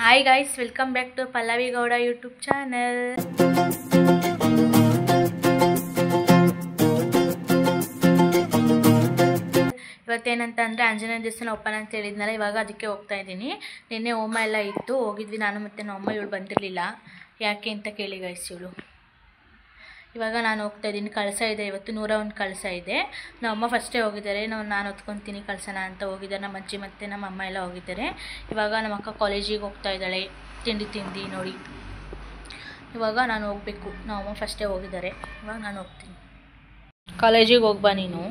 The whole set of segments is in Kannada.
Hi guys, welcome back to Pallavi Gowda YouTube channel. ಇವತ್ತೇನಂತ ಅಂದರೆ ಆಂಜನೇಯ ದೇವಸ್ಥಾನ ಓಪನ್ ಅಂತ ಹೇಳಿದ್ನಲ್ಲ, ಇವಾಗ ಅದಕ್ಕೆ ಹೋಗ್ತಾ ಇದ್ದೀನಿ. ನಿನ್ನೆ ಹೋಮ ಎಲ್ಲ ಇತ್ತು, ಹೋಗಿದ್ವಿ ನಾನು ಮತ್ತು ನಮ್ಮ ಅಮ್ಮ. ಇವಳು ಬಂದಿರಲಿಲ್ಲ, ಯಾಕೆ ಅಂತ ಕೇಳಿ ಗೈಸ್. ಇವಳು ಇವಾಗ ನಾನು ಹೋಗ್ತಾ ಇದ್ದೀನಿ. ಕಳಸ ಇದೆ ಇವತ್ತು, 101 ಕಳಸ ಇದೆ. ನಮ್ಮಮ್ಮ ಫಸ್ಟೇ ಹೋಗಿದ್ದಾರೆ, ನಾನು ಹೊತ್ಕೊತೀನಿ ಕಳ್ಸೋಣ ಅಂತ ಹೋಗಿದ್ದಾರೆ. ನಮ್ಮ ಅಜ್ಜಿ ಮತ್ತು ನಮ್ಮ ಅಮ್ಮ ಎಲ್ಲ ಹೋಗಿದ್ದಾರೆ. ಇವಾಗ ನಮ್ಮ ಅಕ್ಕ ಕಾಲೇಜಿಗೆ ಹೋಗ್ತಾ ಇದ್ದಾಳೆ, ತಿಂಡಿ ನೋಡಿ. ಇವಾಗ ನಾನು ಹೋಗಬೇಕು. ನಮ್ಮಮ್ಮ ಫಸ್ಟೇ ಹೋಗಿದ್ದಾರೆ, ಇವಾಗ ನಾನು ಹೋಗ್ತೀನಿ. ಕಾಲೇಜಿಗೆ ಹೋಗ್ಬಾ ನೀನು.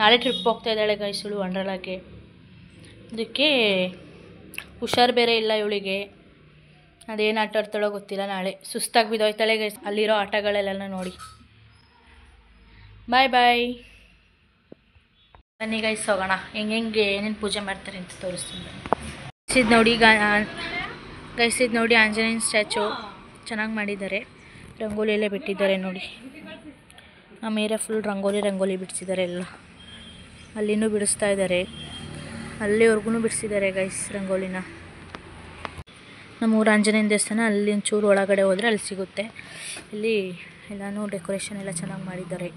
ನಾಳೆ ಟ್ರಿಪ್ ಹೋಗ್ತಾ ಇದ್ದಾಳೆ ಗೈಸ್ ಇವಳು, ವಂಡರ್ಲಾಗೆ. ಅದಕ್ಕೆ ಹುಷಾರು ಬೇರೆ ಇಲ್ಲ ಇವಳಿಗೆ. ಅದೇನು ಆಟ ಆಡ್ತಾಳೋ ಗೊತ್ತಿಲ್ಲ. ನಾಳೆ ಸುಸ್ತಾಗಿ ಬಿದ್ದೋಯ್ತಾಳೆ ಗೈಸ್ ಅಲ್ಲಿರೋ ಆಟಗಳೆಲ್ಲ ನೋಡಿ. ಬಾಯ್ ಬಾಯ್. ಬನ್ನಿ ಗೈಸ್ ಹೋಗೋಣ. ಹೆಂಗೆ ಏನೇನು ಪೂಜೆ ಮಾಡ್ತಾರೆ ಅಂತ ತೋರಿಸ್ತೀನಿ. ಇದು ನೋಡಿ ಗೈಸ್, ಇದು ನೋಡಿ ಆಂಜನೇಯನ ಸ್ಟ್ಯಾಚು ಚೆನ್ನಾಗಿ ಮಾಡಿದ್ದಾರೆ. ರಂಗೋಲಿ ಎಲ್ಲ ಬಿಟ್ಟಿದ್ದಾರೆ ನೋಡಿ. ನಮ್ಮ ಏರಿಯಾ ಫುಲ್ ರಂಗೋಲಿ ಬಿಡಿಸಿದ್ದಾರೆ ಎಲ್ಲ. ಅಲ್ಲಿನೂ ಬಿಡಿಸ್ತಾ ಇದ್ದಾರೆ, ಅಲ್ಲಿವರೆಗೂ ಬಿಡಿಸಿದ್ದಾರೆ ಗೈಸ್ ರಂಗೋಲಿನ. ನಮ್ಮೂರು ಆಂಜನೇಯನ ದೇವಸ್ಥಾನ ಅಲ್ಲಿ ಒಂಚೂರು ಒಳಗಡೆ ಹೋದರೆ ಅಲ್ಲಿ ಸಿಗುತ್ತೆ. ಇಲ್ಲಿ ಎಲ್ಲನೂ ಡೆಕೋರೇಷನ್ ಎಲ್ಲ ಚೆನ್ನಾಗಿ ಮಾಡಿದ್ದಾರೆ.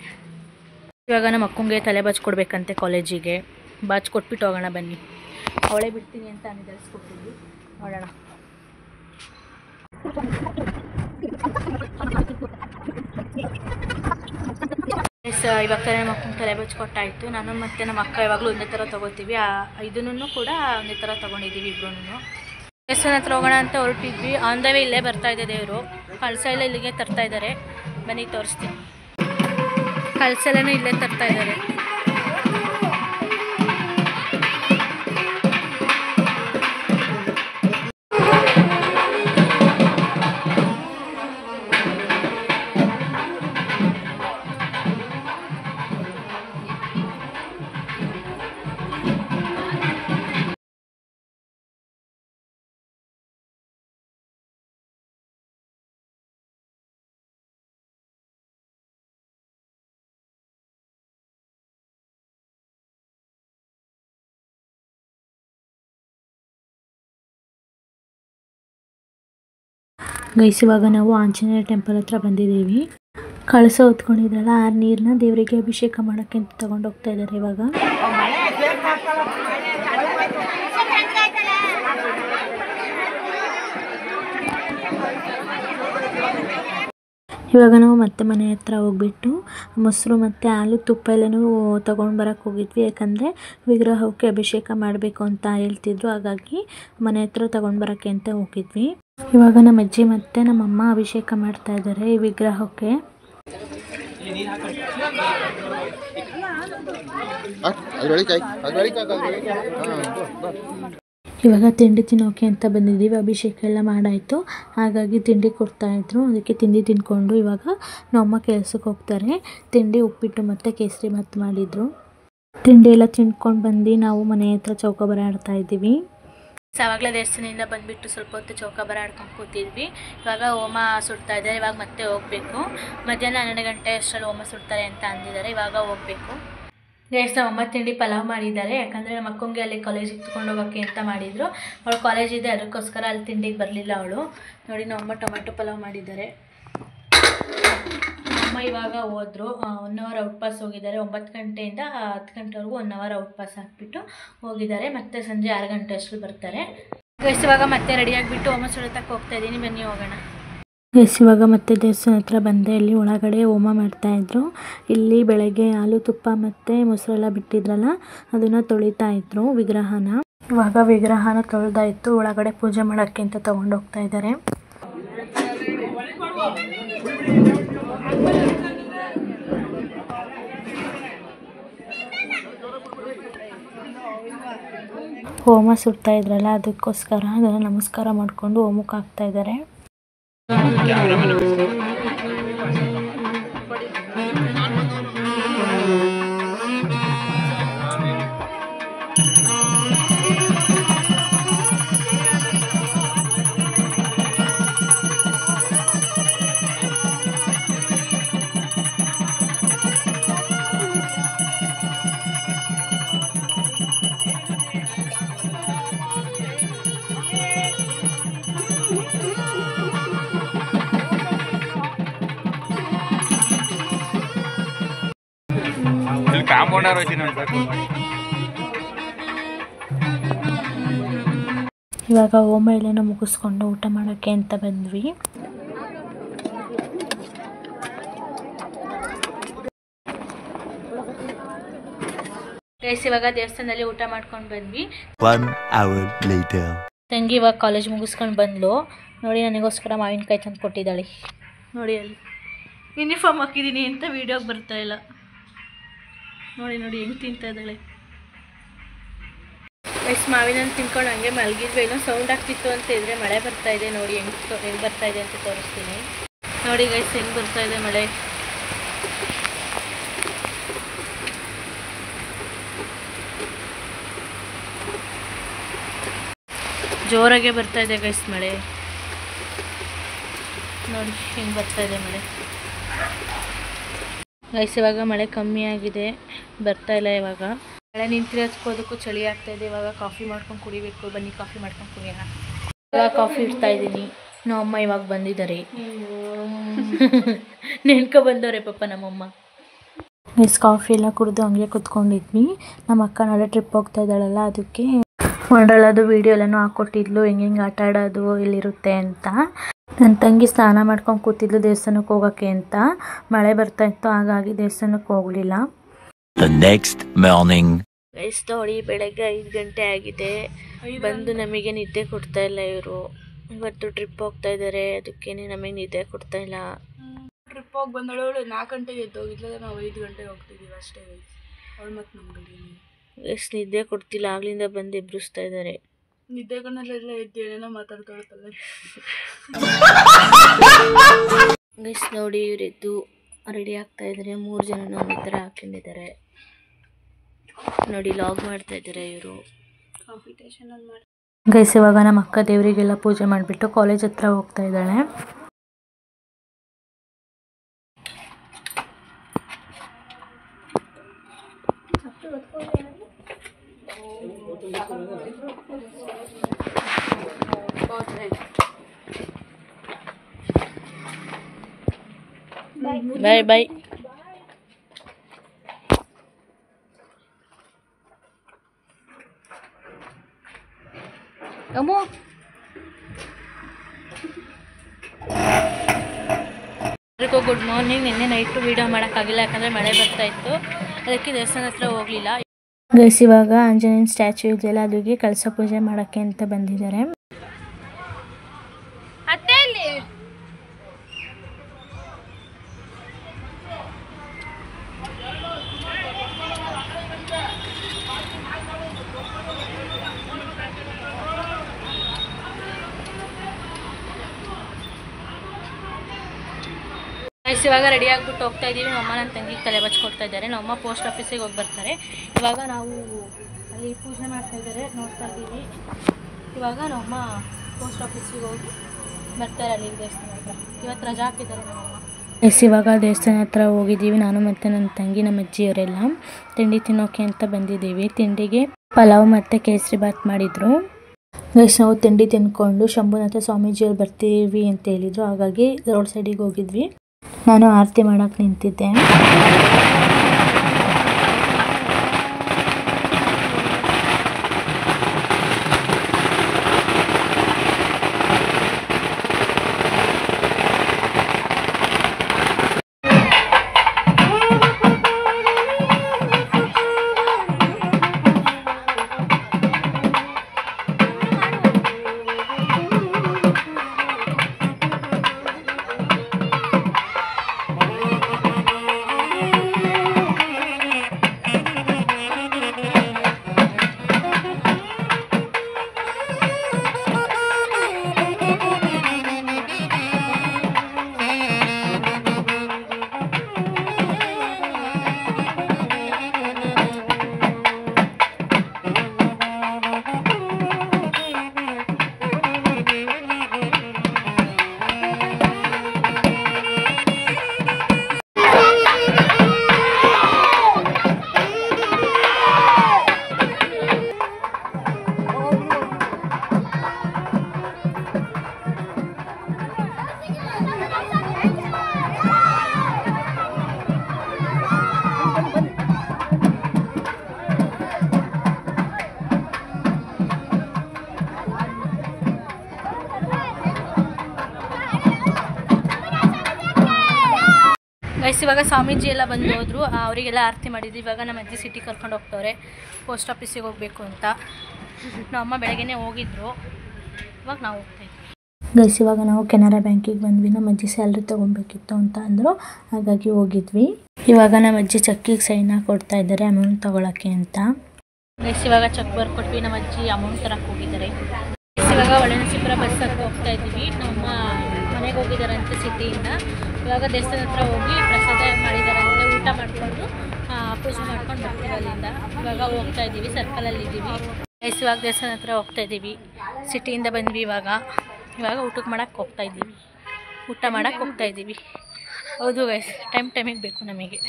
ಇವಾಗ ನಮ್ಮ ಅಕ್ಕಂಗೆ ತಲೆ ಬಾಚ್ಕೊಡ್ಬೇಕಂತೆ ಕಾಲೇಜಿಗೆ. ಬಾಚ್ಕೊಟ್ಬಿಟ್ಟು ಹೋಗೋಣ ಬನ್ನಿ. ಅವಳೇ ಬಿಡ್ತೀನಿ ಅಂತ ನಿರ್ಧರಿಸ್ಕೊಟ್ಟಿದ್ವಿ, ನೋಡೋಣ. ಇವಾಗ ನಮ್ಮ ಅಕ್ಕಂಗೆ ತಲೆ ಬಾಚ್ಕೊಟ್ಟಾಯಿತು. ನಾನು ಮತ್ತು ನಮ್ಮ ಅಕ್ಕ ಯಾವಾಗಲೂ ಒಂದೇ ಥರ ತೊಗೋತೀವಿ. ಇದನ್ನು ಕೂಡ ಒಂದೇ ಥರ ತೊಗೊಂಡಿದ್ದೀವಿ ಇಬ್ಬರೂ. ದೇವಸ್ಥಾನ ಹತ್ರ ಹೋಗೋಣ ಅಂತ ಹೊರಟಿದ್ವಿ. ಆನ್ ದ ವೇ ಇಲ್ಲೇ ಬರ್ತಾ ಇದೆ ದೇವರು. ಕಳಸ ಎಲ್ಲ ಇಲ್ಲಿಗೆ ತರ್ತಾ ಇದ್ದಾರೆ, ಬನ್ನಿ ತೋರಿಸ್ತೀನಿ. ಕಳಸ ಎಲ್ಲನೂ ಇಲ್ಲೇ ತರ್ತಾ ಇದ್ದಾರೆ. ಗೈಸ್ ಇವಾಗ ನಾವು ಆಂಜನೇಯ ಟೆಂಪಲ್ ಹತ್ರ ಬಂದಿದ್ದೀವಿ. ಕಳಸ ಹೊತ್ಕೊಂಡಿದ್ರಲ್ಲ, ಆ ನೀರನ್ನ ದೇವರಿಗೆ ಅಭಿಷೇಕ ಮಾಡೋಕ್ಕೆ ಅಂತ ತಗೊಂಡೋಗ್ತಾ ಇದ್ದಾರೆ. ಇವಾಗ ನಾವು ಮತ್ತೆ ಮನೆ ಹತ್ರ ಹೋಗ್ಬಿಟ್ಟು ಮೊಸರು ಮತ್ತು ಹಾಲು ತುಪ್ಪ ಎಲ್ಲನೂ ತೊಗೊಂಡು ಬರೋಕ್ಕೆ ಹೋಗಿದ್ವಿ. ಯಾಕಂದರೆ ವಿಗ್ರಹಕ್ಕೆ ಅಭಿಷೇಕ ಮಾಡಬೇಕು ಅಂತ ಹೇಳ್ತಿದ್ರು, ಹಾಗಾಗಿ ಮನೆ ಹತ್ರ ತೊಗೊಂಡು ಬರೋಕ್ಕೆ ಅಂತ ಹೋಗಿದ್ವಿ. ಇವಾಗ ನಮ್ಮ ಅಜ್ಜಿ ಮತ್ತು ನಮ್ಮಮ್ಮ ಅಭಿಷೇಕ ಮಾಡ್ತಾ ಇದ್ದಾರೆ ಈ ವಿಗ್ರಹಕ್ಕೆ. ಇವಾಗ ತಿಂಡಿ ತಿನ್ನೋಕೆ ಅಂತ ಬಂದಿದ್ದೀವಿ. ಅಭಿಷೇಕ ಎಲ್ಲ ಮಾಡಾಯಿತು, ಹಾಗಾಗಿ ತಿಂಡಿ ಕೊಡ್ತಾಯಿದ್ರು. ಅದಕ್ಕೆ ತಿಂಡಿ ತಿಂದ್ಕೊಂಡು ಇವಾಗ ನಮ್ಮಮ್ಮ ಕೆಲಸಕ್ಕೆ ಹೋಗ್ತಾರೆ. ತಿಂಡಿ ಉಪ್ಪಿಟ್ಟು ಮತ್ತು ಕೇಸರಿ ಭಾತ್ ಮಾಡಿದರು. ತಿಂಡಿ ಎಲ್ಲ ತಿಂದ್ಕೊಂಡು ಬಂದು ನಾವು ಮನೆ ಹತ್ರ ಚೌಕಾಬಾರ ಆಡ್ತಾ ಇದ್ದೀವಿ. ಆವಾಗಲೇ ದೇವಸ್ಥಾನದಿಂದ ಬಂದುಬಿಟ್ಟು ಸ್ವಲ್ಪ ಹೊತ್ತು ಚೌಕಾಬಾರ ಆಡ್ಕೊಂಡು ಕೂತಿದ್ವಿ. ಇವಾಗ ಹೋಮ ಸುಡ್ತಾ ಇದ್ದಾರೆ. ಇವಾಗ ಮತ್ತೆ ಹೋಗಬೇಕು. ಮಧ್ಯಾಹ್ನ 12 ಗಂಟೆ ಅಷ್ಟರಲ್ಲಿ ಹೋಮ ಸುಡ್ತಾರೆ ಅಂತ ಅಂದಿದ್ದಾರೆ. ಇವಾಗ ಹೋಗಬೇಕು. ಗೈಸ್ ನಮ್ಮ ಅಮ್ಮ ತಿಂಡಿ ಪಲಾವ್ ಮಾಡಿದ್ದಾರೆ. ಯಾಕಂದರೆ ನಮ್ಮ ಅಕ್ಕಂಗೆ ಅಲ್ಲಿ ಕಾಲೇಜಿಗೆ ತೊಗೊಂಡು ಹೋಗೋಕ್ಕೆ ಅಂತ ಮಾಡಿದರು. ಅವಳು ಕಾಲೇಜ್ ಇದೆ, ಅದಕ್ಕೋಸ್ಕರ ಅಲ್ಲಿ ತಿಂಡಿಗೆ ಬರಲಿಲ್ಲ ಅವಳು. ನೋಡಿ ನಮ್ಮಮ್ಮ ಟೊಮೆಟೊ ಪಲಾವ್ ಮಾಡಿದ್ದಾರೆ. ಅಮ್ಮ ಇವಾಗ ಹೋದರು, 1 ಅವರ್ ಔಟ್ ಪಾಸ್ ಹೋಗಿದ್ದಾರೆ. 9 ಗಂಟೆಯಿಂದ 10 ಗಂಟೆವರೆಗೂ 1 ಅವರ್ ಔಟ್ ಪಾಸ್ ಹಾಕ್ಬಿಟ್ಟು ಹೋಗಿದ್ದಾರೆ. ಮತ್ತೆ ಸಂಜೆ 6 ಗಂಟೆ ಅಷ್ಟರಲ್ಲಿ ಬರ್ತಾರೆ. ಗೈಸ್ ಇವಾಗ ಮತ್ತೆ ರೆಡಿಯಾಗಿಬಿಟ್ಟು ಹೋಮ ಸುಡತಕ್ಕೆ ಹೋಗ್ತಾ ಇದ್ದೀನಿ, ಬನ್ನಿ ಹೋಗೋಣ. ಗೈಸ್ ಇವಾಗ ಮತ್ತೆ ದೇವಸ್ಥಾನ ಹತ್ರ ಬಂದೆ. ಇಲ್ಲಿ ಒಳಗಡೆ ಹೋಮ ಮಾಡ್ತಾಯಿದ್ರು. ಇಲ್ಲಿ ಬೆಳಗ್ಗೆ ಹಾಲು ತುಪ್ಪ ಮತ್ತು ಮೊಸರೆಲ್ಲ ಬಿಟ್ಟಿದ್ರಲ್ಲ, ಅದನ್ನು ತೊಳಿತಾ ಇದ್ರು ವಿಗ್ರಹನ. ಇವಾಗ ವಿಗ್ರಹನ ತೊಳೆದಾಯಿತು, ಒಳಗಡೆ ಪೂಜೆ ಮಾಡೋಕ್ಕೆ ಅಂತ ತೊಗೊಂಡೋಗ್ತಾ ಇದ್ದಾರೆ. ಹೋಮ ಸುಡ್ತಾ ಇದ್ರಲ್ಲ, ಅದಕ್ಕೋಸ್ಕರ ಅದನ್ನು ನಮಸ್ಕಾರ ಮಾಡಿಕೊಂಡು ಹೋಮಕ್ಕೆ ಹಾಕ್ತಾ ಇದ್ದಾರೆ. ಇವಾಗ ಹೋಮ ಎಲ್ಲನೂ ಮುಗಿಸ್ಕೊಂಡು ಊಟ ಮಾಡೋಕ್ಕೆ ಅಂತ ಬಂದ್ವಿ. ಗೈಸ್ ಇವಾಗ ದೇವಸ್ಥಾನದಲ್ಲಿ ಊಟ ಮಾಡ್ಕೊಂಡು ಬಂದ್ವಿ. 1 hour later. ತಂಗಿ ಇವಾಗ ಕಾಲೇಜ್ ಮುಗಿಸ್ಕೊಂಡು ಬಂದ್ಲು. ನೋಡಿ ನನಗೋಸ್ಕರ ಮಾವಿನಕಾಯಿ ತಂದು ಕೊಟ್ಟಿದ್ದಾಳೆ. ನೋಡಿ ಅಲ್ಲಿ ಯೂನಿಫಾರ್ಮ್ ಹಾಕಿದ್ದೀನಿ ಅಂತ ವೀಡಿಯೋಗೆ ಬರ್ತಾ ಇಲ್ಲ. ನೋಡಿ ನೋಡಿ ಹೆಂಗೆ ತಿಂತಾ ಇದ್ದಾಳೆ. ಗೈಸ್ ಮಾವಿನ ತಿನ್ಕೊಂಡು ಹಂಗೆ ಮಲಗಿದ್ವಿ. ಏನೋ ಸೌಂಡ್ ಆಗ್ತಿತ್ತು ಅಂತ ಇದ್ರೆ ಮಳೆ ಬರ್ತಾ ಇದೆ. ನೋಡಿ ಹೆಂಗೆ ಬರ್ತಾ ಇದೆ ಅಂತ ತೋರಿಸ್ತೀನಿ. ನೋಡಿ ಗೈಸ್ ಹೆಂಗೆ ಬರ್ತಾ ಇದೆ ಮಳೆ. ಜೋರಾಗೆ ಬರ್ತಾ ಇದೆ ಗೈಸ್ ಮಳೆ. ನೋಡಿ ಹೆಂಗೆ ಬರ್ತಾ ಇದೆ ಮಳೆ. ಗೈಸ್ ಇವಾಗ ಮಳೆ ಕಮ್ಮಿ ಆಗಿದೆ, ಬರ್ತಾ ಇಲ್ಲ ಇವಾಗ. ಮಳೆ ನಿಂತಿರೋದಕ್ಕೂ ಚಳಿ ಆಗ್ತಾ ಇದೆ. ಇವಾಗ ಕಾಫಿ ಮಾಡ್ಕೊಂಡು ಕುಡಿಬೇಕು. ಬನ್ನಿ ಕಾಫಿ ಮಾಡ್ಕೊಂಡು ಕುಡಿಯೋಣ. ಇವಾಗ ಕಾಫಿ ಇಡ್ತಾ ಇದ್ದೀನಿ. ನಮ್ಮಮ್ಮ ಇವಾಗ ಬಂದಿದ್ದಾರೆ. ನೆನ್ಕೊ ಬಂದವ್ರೆ ಪಾಪ ನಮ್ಮಮ್ಮ. ಗೈಸ್ ಕಾಫಿ ಎಲ್ಲ ಕುಡಿದು ಹಂಗೆ ಕುತ್ಕೊಂಡಿದ್ವಿ. ನಮ್ಮ ಅಕ್ಕ ನಾಳೆ ಟ್ರಿಪ್ ಹೋಗ್ತಾ ಇದ್ದಾಳಲ್ಲ, ಅದಕ್ಕೆ ವಂಡರ್ಲಾದು ವೀಡಿಯೋ ಎಲ್ಲನೂ ಹಾಕ್ಕೊಟ್ಟಿದ್ಲು, ಹೆಂಗೆ ಆಟ ಆಡೋದು ಎಲ್ಲಿರುತ್ತೆ ಅಂತ. ನನ್ನ ತಂಗಿ ಸ್ನಾನ ಮಾಡ್ಕೊಂಡು ಕೂತಿದ್ಲು ದೇವಸ್ಥಾನಕ್ಕೆ ಹೋಗೋಕ್ಕೆ ಅಂತ. ಮಳೆ ಬರ್ತಾ ಇತ್ತು, ಹಾಗಾಗಿ ದೇವಸ್ಥಾನಕ್ಕೆ ಹೋಗಲಿಲ್ಲ. ಗೈಸ್ ನೋಡಿ ಬೆಳಗ್ಗೆ 5 ಗಂಟೆ ಆಗಿದೆ. ಬಂದು ನಮಗೆ ನಿದ್ದೆ ಕೊಡ್ತಾ ಇಲ್ಲ ಇವರು. ಇವತ್ತು ಟ್ರಿಪ್ ಹೋಗ್ತಾ ಇದ್ದಾರೆ, ಅದಕ್ಕೇನೆ ನಮಗೆ ನಿದ್ದೆ ಕೊಡ್ತಾ ಇಲ್ಲ. ಟ್ರಿಪ್ ಹೋಗಿ ಬಂದಳು 4 ಗಂಟೆಗೆ ಎದ್ದೋಗಿದ್ಲ, ನಾವು 5 ಗಂಟೆಗೆ ಹೋಗ್ತಿದ್ದೀವಿ ಅಷ್ಟೇ. ಅವಳು ಮತ್ತು ನಮ್ಗೆ ಎಷ್ಟು ನಿದ್ದೆ ಕೊಡ್ತಿಲ್ಲ, ಆಗ್ಲಿಂದ ಬಂದು ಎಬ್ಬಿಸ್ತಾ ಇದ್ದಾರೆ. ನಿದ್ದೆ ಕಣ್ಣಲ್ಲೆಲ್ಲ ಎದ್ದು ಏನೇನೋ ಮಾತಾಡ್ಕೊಳ್ತಲ್ಲ. ಗೈಸ್ ನೋಡಿ ಇವ್ರು ಎದ್ದು ರೆಡಿ ಆಗ್ತಾ ಇದ್ದಾರೆ. 3 ಜನ ಒಂದೇ ಥರ ಹಾಕೊಂಡಿದ್ದಾರೆ. ನೋಡಿ ಲಾಗ್ ಮಾಡ್ತಾ ಇದ್ದಾರೆ ಇವರು. ಕಾಂಪಿಟೇಷನಲ್ಲಿ ಮಾಡಿ ಗೈಸ್ ಇವಾಗ ನಮ್ಮ ಅಕ್ಕ ದೇವರಿಗೆಲ್ಲ ಪೂಜೆ ಮಾಡಿಬಿಟ್ಟು ಕಾಲೇಜ್ ಹತ್ರ ಹೋಗ್ತಾ ಇದ್ದಾಳೆ. ಬಾಯ್ ಬಾಯ್. ಅಮ್ಮು ಎಲ್ರಿಗೂ ಗುಡ್ ಮಾರ್ನಿಂಗ್. ನಿನ್ನೆ ನೈಟು ವೀಡಿಯೋ ಮಾಡೋಕ್ಕಾಗಿಲ್ಲ, ಯಾಕಂದರೆ ಮಳೆ ಬರ್ತಾ ಇತ್ತು, ಅದಕ್ಕೆ ದೇವಸ್ಥಾನ ಹತ್ರ ಹೋಗಲಿಲ್ಲ. ಗೈಸ್ ಇವಾಗ ಆಂಜನೇಯನ ಸ್ಟ್ಯಾಚು ಇದೆಯಲ್ಲ, ಅದಕ್ಕೆ ಕಳಸ ಪೂಜೆ ಮಾಡೋಕ್ಕೆ ಅಂತ ಬಂದಿದ್ದಾರೆ. ಗೈಸ್ ಇವಾಗ ರೆಡಿ ಆಗಿಬಿಟ್ಟು ಹೋಗ್ತಾ ಇದ್ದೀವಿ. ನಮ್ಮಮ್ಮ ನನ್ನ ತಂಗಿಗೆ ತಲೆ ಬಚ್ಕೊಡ್ತಾ ಇದ್ದಾರೆ. ನಮ್ಮಮ್ಮ ಪೋಸ್ಟ್ ಆಫೀಸಿಗೆ ಹೋಗಿ ಬರ್ತಾರೆ. ಇವಾಗ ನಾವು ಅಲ್ಲಿ ಪೂಜೆ ಮಾಡ್ತಾ ಇದ್ದಾರೆ, ನೋಡ್ತಾ ಇದ್ದೀವಿ. ಇವಾಗ ನಮ್ಮಮ್ಮ ಪೋಸ್ಟ್ ಆಫೀಸಿಗೆ ಹೋಗಿ ಬರ್ತಾರೆ ಅಲ್ಲಿ ದೇವಸ್ಥಾನ ಹತ್ರ. ಇವತ್ತು ರಜಾ ಹಾಕಿದ್ದಾರೆ ನಮ್ಮಮ್ಮ. ಗೈಸ್ ಇವಾಗ ದೇವಸ್ಥಾನ ಹತ್ರ ಹೋಗಿದ್ದೀವಿ. ನಾನು ಮತ್ತು ನನ್ನ ತಂಗಿ, ನಮ್ಮ ಅಜ್ಜಿಯವರೆಲ್ಲ ತಿಂಡಿ ತಿನ್ನೋಕೆ ಅಂತ ಬಂದಿದ್ದೀವಿ. ತಿಂಡಿಗೆ ಪಲಾವ್ ಮತ್ತು ಕೇಸರಿ ಬಾತ್ ಮಾಡಿದರು. ಗೈಸ್ ನಾವು ತಿಂಡಿ ತಿಂದ್ಕೊಂಡು ಶಂಭುನಾಥ ಸ್ವಾಮೀಜಿಯವ್ರು ಬರ್ತೀವಿ ಅಂತ ಹೇಳಿದರು, ಹಾಗಾಗಿ ರೋಡ್ ಸೈಡಿಗೆ ಹೋಗಿದ್ವಿ. ನಾನು ಆರತಿ ಮಾಡೋಕ್ಕೆ ನಿಂತಿದ್ದೆ. ಗೈಸ್ ಇವಾಗ ಸ್ವಾಮೀಜಿ ಎಲ್ಲ ಬಂದು ಹೋದ್ರು, ಅವರಿಗೆಲ್ಲ ಆರತಿ ಮಾಡಿದ್ವಿ. ಇವಾಗ ನಮ್ಮ ಅಜ್ಜಿ ಸಿಟಿ ಕರ್ಕೊಂಡು ಹೋಗ್ತವ್ರೆ, ಪೋಸ್ಟ್ ಆಫೀಸಿಗೆ ಹೋಗಬೇಕು ಅಂತ. ನಮ್ಮಮ್ಮ ಬೆಳಗ್ಗೆನೇ ಹೋಗಿದ್ರು, ಇವಾಗ ನಾವು ಹೋಗ್ತಾಯಿದ್ವಿ. ಗೈಸ್ ಇವಾಗ ನಾವು ಕೆನರಾ ಬ್ಯಾಂಕಿಗೆ ಬಂದ್ವಿ. ನಮ್ಮ ಅಜ್ಜಿ ಸ್ಯಾಲ್ರಿ ತೊಗೊಬೇಕಿತ್ತು ಅಂತ ಅಂದರು, ಹಾಗಾಗಿ ಹೋಗಿದ್ವಿ. ಇವಾಗ ನಮ್ಮ ಅಜ್ಜಿ ಚೆಕ್ಕಿಗೆ ಸೈನ್ ಕೊಡ್ತಾ ಇದ್ದಾರೆ ಅಮೌಂಟ್ ತೊಗೊಳಕ್ಕೆ ಅಂತ. ಗೈಸ್ ಇವಾಗ ಚೆಕ್ ಬರ್ಕೊಟ್ವಿ, ನಮ್ಮ ಅಜ್ಜಿ ಅಮೌಂಟ್ ತರಕ್ಕೆ ಹೋಗಿದ್ದಾರೆ. ಇವಾಗ ಒಳನರಸೀಪುರ ಬಸ್ ಹತ್ರ ಹೋಗ್ತಾ ಇದ್ದೀವಿ. ನಮ್ಮ ಮನೆಗೆ ಹೋಗಿದ್ದಾರಂತೆ ಸಿಟಿಯಿಂದ. ಇವಾಗ ದೇವಸ್ಥಾನ ಹತ್ರ ಹೋಗಿ ಪ್ರಸಾದ ಮಾಡಿದಾರಂತೆ, ಊಟ ಮಾಡಿಕೊಂಡು ಪೂಜೆ ಮಾಡ್ಕೊಂಡು ಬರ್ತೀವಿ ಅಲ್ಲಿಂದ. ಇವಾಗ ಹೋಗ್ತಾ ಇದ್ದೀವಿ, ಸರ್ಕಲಲ್ಲಿ ಇದ್ದೀವಿ. ಗೈಸ್ ಇವಾಗ ದೇವಸ್ಥಾನ ಹತ್ರ ಹೋಗ್ತಾ ಇದ್ದೀವಿ, ಸಿಟಿಯಿಂದ ಬಂದ್ವಿ. ಇವಾಗ ಊಟಕ್ಕೆ ಮಾಡೋಕ್ಕೆ ಹೋಗ್ತಾ ಇದ್ದೀವಿ, ಊಟ ಮಾಡೋಕ್ಕೆ ಹೋಗ್ತಾ ಇದ್ದೀವಿ. ಹೌದು ಗೈಸ್, ಟೈಮಿಗೆ ಬೇಕು ನಮಗೆ.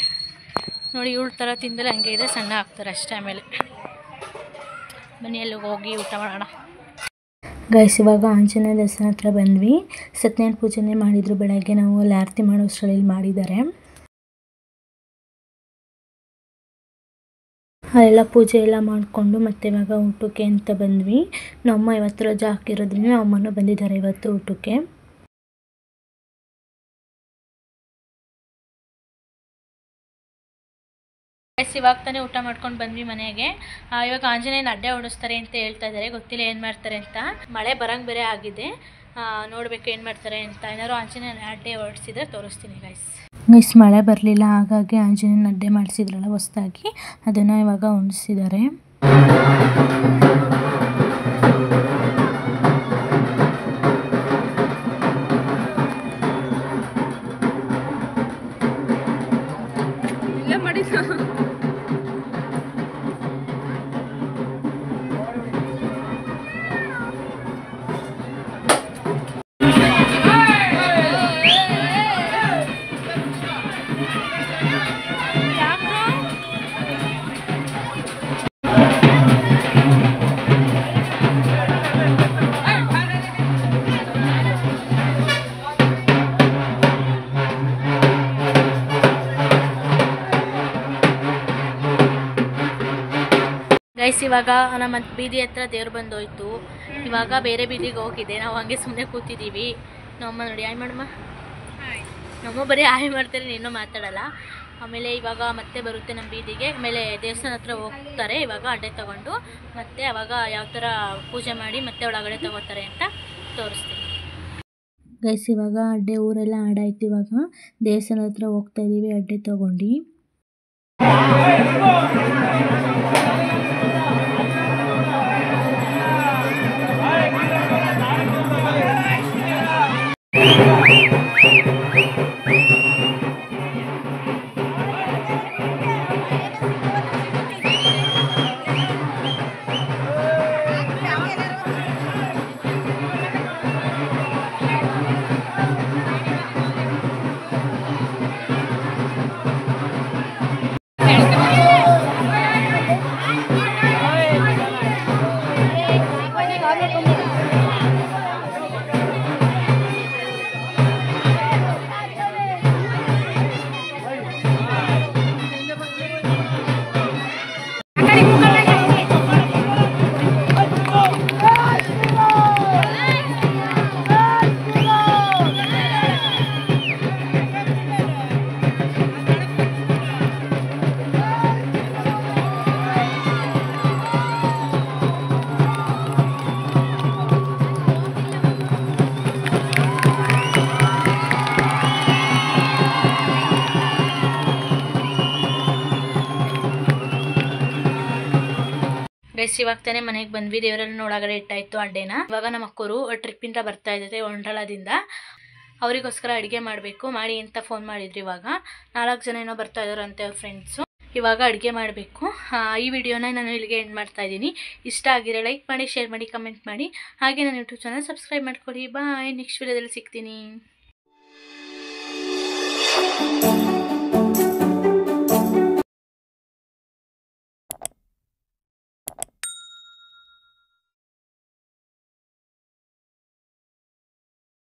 ನೋಡಿ ಇವಳ ಥರ ತಿಂದಲೇ ಹಂಗೆ ಇದೆ, ಸಣ್ಣ ಆಗ್ತಾರೆ ಅಷ್ಟೇ. ಆಮೇಲೆ ಮನೆಯಲ್ಲಿ ಹೋಗಿ ಊಟ ಮಾಡೋಣ. ಗೈಸ್ ಇವಾಗ ಆಂಜನೇಯ ದೇವಸ್ಥಾನ ಹತ್ರ ಬಂದ್ವಿ. ಸತ್ಯನಾರಾಯಣ ಪೂಜೆನೇ ಮಾಡಿದ್ರು ಬೆಳಗ್ಗೆ. ನಾವು ಅಲ್ಲಿ ಆರತಿ ಮಾಡೋ ಅಷ್ಟರಲ್ಲಿ ಮಾಡಿದ್ದಾರೆ. ಅಲ್ಲೆಲ್ಲ ಪೂಜೆ ಎಲ್ಲ ಮಾಡಿಕೊಂಡು ಮತ್ತೆ ಇವಾಗ ಊಟಕ್ಕೆ ಅಂತ ಬಂದ್ವಿ. ನಮ್ಮಮ್ಮ ಇವತ್ತು ರಜಾ ಹಾಕಿರೋದ್ರಿಂದ ನಮ್ಮಮ್ಮನೂ ಬಂದಿದ್ದಾರೆ ಇವತ್ತು ಊಟಕ್ಕೆ. ಇವಾಗ ತಾನೇ ಊಟ ಮಾಡ್ಕೊಂಡು ಬಂದ್ವಿ ಮನೆಗೆ. ಇವಾಗ ಆಂಜನೇಯನ ಅಡ್ಡೆ ಓಡಿಸ್ತಾರೆ ಅಂತ ಹೇಳ್ತಾ ಇದ್ದಾರೆ, ಗೊತ್ತಿಲ್ಲ ಏನು ಮಾಡ್ತಾರೆ ಅಂತ. ಮಳೆ ಬರಂಗೆ ಬೇರೆ ಆಗಿದೆ, ನೋಡಬೇಕು ಏನು ಮಾಡ್ತಾರೆ ಅಂತ. ಏನಾದ್ರು ಆಂಜನೇಯನ ಅಡ್ಡೆ ಓಡಿಸಿದ್ರೆ ತೋರಿಸ್ತೀನಿ ಗೈಸ್. ಮಳೆ ಬರಲಿಲ್ಲ, ಹಾಗಾಗಿ ಆಂಜನೇಯನ ಅಡ್ಡೆ ಮಾಡಿಸಿದ್ರಲ್ಲ ಹೊಸದಾಗಿ, ಅದನ್ನು ಇವಾಗ ಹೊಂದಿಸಿದ್ದಾರೆ. ಗೈಸ್ ಇವಾಗ ನಮ್ಮ ಬೀದಿ ಹತ್ರ ದೇವ್ರು ಬಂದೋಯ್ತು. ಇವಾಗ ಬೇರೆ ಬೀದಿಗೆ ಹೋಗಿದೆ, ನಾವು ಹಂಗೆ ಸುಮ್ಮನೆ ಕೂತಿದ್ದೀವಿ. ನಮ್ಮಮ್ಮ ನೋಡಿ ಆಯ್ ಮಾಡಮ್ಮ, ನಮ್ಮ ಬರೀ ಆಯ್ ಮಾಡ್ತಾರೆ, ಇನ್ನೂ ಮಾತಾಡಲ್ಲ. ಆಮೇಲೆ ಇವಾಗ ಮತ್ತೆ ಬರುತ್ತೆ ನಮ್ಮ ಬೀದಿಗೆ. ಆಮೇಲೆ ದೇವಸ್ಥಾನ ಹತ್ರ ಹೋಗ್ತಾರೆ ಇವಾಗ ಅಡ್ಡೆ ತೊಗೊಂಡು. ಮತ್ತೆ ಅವಾಗ ಯಾವ ಥರ ಪೂಜೆ ಮಾಡಿ ಮತ್ತೆ ಒಳಗಡೆ ತೊಗೋತಾರೆ ಅಂತ ತೋರಿಸ್ತೀನಿ ಗೈಸ್. ಇವಾಗ ಅಡ್ಡೆ ಊರೆಲ್ಲ ಆಡಾಯ್ತು. ಇವಾಗ ದೇವಸ್ಥಾನ ಹತ್ರ ಹೋಗ್ತಾ ಇದ್ದೀವಿ ಅಡ್ಡೆ ತೊಗೊಂಡು. ಗೈಸ್ ಇವಾಗ ತಾನೇ ಮನೆಗೆ ಬಂದ್ವಿ, ದೇವರನ್ನ ಒಳಗಡೆ ಇಟ್ಟಾಯ್ತು ಅಡ್ಡೆನ. ಇವಾಗ ನಮ್ಮ ಅಕ್ಕವರು ಟ್ರಿಪ್ಪಿಂದ ಬರ್ತಾ ಇದ್ದಾರೆ ವಂಡಲಾದಿಂದ, ಅವರಿಗೋಸ್ಕರ ಅಡುಗೆ ಮಾಡಬೇಕು ಮಾಡಿ ಅಂತ ಫೋನ್ ಮಾಡಿದ್ರು. ಇವಾಗ 4 ಜನ ಏನೋ ಬರ್ತಾ ಇದ್ದಾರಂತೆ ಅವ್ರ ಫ್ರೆಂಡ್ಸು. ಇವಾಗ ಅಡುಗೆ ಮಾಡಬೇಕು. ಈ ವಿಡಿಯೋನ ನಾನು ಇಲ್ಲಿಗೆ ಎಂಡ್ ಮಾಡ್ತಾ ಇದ್ದೀನಿ. ಇಷ್ಟ ಆಗಿರೋ ಲೈಕ್ ಮಾಡಿ, ಶೇರ್ ಮಾಡಿ, ಕಮೆಂಟ್ ಮಾಡಿ. ಹಾಗೆ ನನ್ನ ಯೂಟ್ಯೂಬ್ ಚಾನಲ್ ಸಬ್ಸ್ಕ್ರೈಬ್ ಮಾಡ್ಕೊಳ್ಳಿ. ಬಾಯ್, ನೆಕ್ಸ್ಟ್ ವಿಡಿಯೋದಲ್ಲಿ ಸಿಗ್ತೀನಿ.